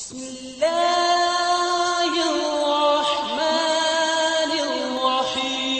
بسم اللہ الرحمن الرحیم۔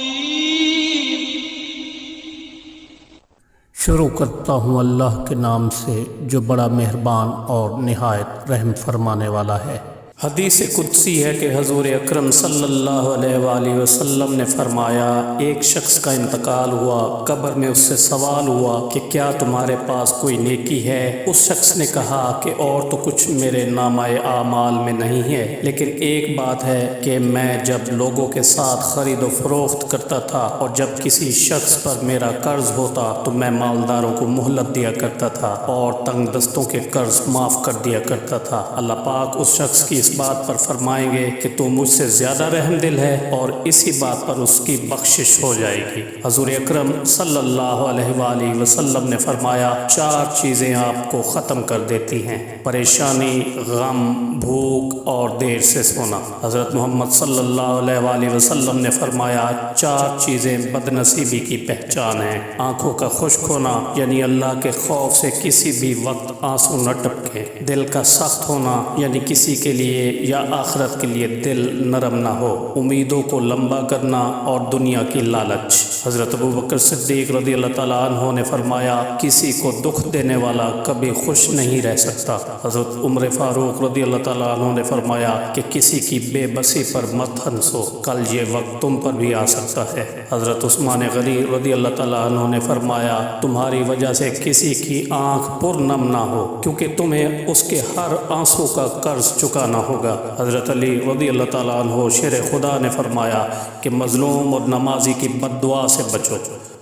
شروع کرتا ہوں اللہ کے نام سے جو بڑا مہربان اور نہایت رحم فرمانے والا ہے۔ حدیث قدسی ہے کہ حضور اکرم صلی اللہ علیہ وآلہ وسلم نے فرمایا، ایک شخص کا انتقال ہوا، قبر میں اس سے سوال ہوا کہ کیا تمہارے پاس کوئی نیکی ہے؟ اس شخص نے کہا کہ اور تو کچھ میرے نامہ اعمال میں نہیں ہے، لیکن ایک بات ہے کہ میں جب لوگوں کے ساتھ خرید و فروخت کرتا تھا اور جب کسی شخص پر میرا قرض ہوتا تو میں مالداروں کو مہلت دیا کرتا تھا اور تنگ دستوں کے قرض معاف کر دیا کرتا تھا۔ اللہ پاک اس شخص کی اس بات پر فرمائیں گے کہ تو مجھ سے زیادہ رحم دل ہے، اور اسی بات پر اس کی بخشش ہو جائے گی۔ حضور اکرم صلی اللہ علیہ وآلہ وسلم نے فرمایا، چار چیزیں آپ کو ختم کر دیتی ہیں: پریشانی، غم، بھوک اور دیر سے سونا۔ حضرت محمد صلی اللہ علیہ وآلہ وسلم نے فرمایا، چار چیزیں بد نصیبی کی پہچان ہیں: آنکھوں کا خشک ہونا، یعنی اللہ کے خوف سے کسی بھی وقت آنسو نہ ٹپکیں; دل کا سخت ہونا، یعنی کسی کے لیے یا آخرت کے لیے دل نرم نہ ہو; امیدوں کو لمبا کرنا اور دنیا کی لالچ۔ حضرت ابوبکر صدیق رضی اللہ تعالیٰ عنہ نے فرمایا، کسی کو دکھ دینے والا کبھی خوش نہیں رہ سکتا۔ حضرت عمر فاروق رضی اللہ تعالیٰ عنہ نے فرمایا کہ کسی کی بے بسی پر مت ہنسو، کل یہ وقت تم پر بھی آ سکتا ہے۔ حضرت عثمان غنی رضی اللہ تعالیٰ عنہ نے فرمایا، تمہاری وجہ سے کسی کی آنکھ پر نم نہ ہو، کیونکہ تمہیں اس کے ہر آنسو کا قرض چکانا ہوگا۔ حضرت علی رضی اللہ تعالیٰ عنہ شیر خدا نے فرمایا کہ مظلوم اور نمازی کی بد دعا سے بچو۔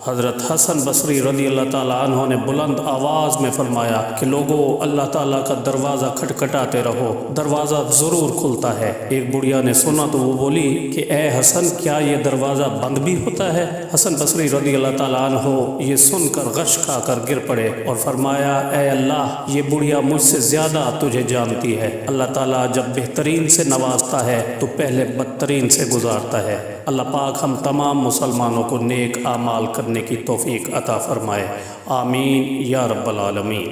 حضرت حسن بصری رضی اللہ تعالیٰ عنہ نے بلند آواز میں فرمایا کہ لوگوں، اللہ تعالیٰ کا دروازہ کھٹکھٹاتے رہو، دروازہ ضرور کھلتا ہے۔ ایک بڑھیا نے سنا تو وہ بولی کہ اے حسن، کیا یہ دروازہ بند بھی ہوتا ہے؟ حسن بصری رضی اللہ تعالیٰ عنہ یہ سن کر غش کھا کر گر پڑے اور فرمایا، اے اللہ، یہ بڑھیا مجھ سے زیادہ تجھے جانتی ہے۔ اللہ تعالیٰ جب بہترین سے نوازتا ہے تو پہلے بدترین سے گزارتا ہے۔ اللہ پاک ہم تمام مسلمانوں کو نیک اعمال کرنے کی توفیق عطا فرمائے، آمین یا رب العالمین۔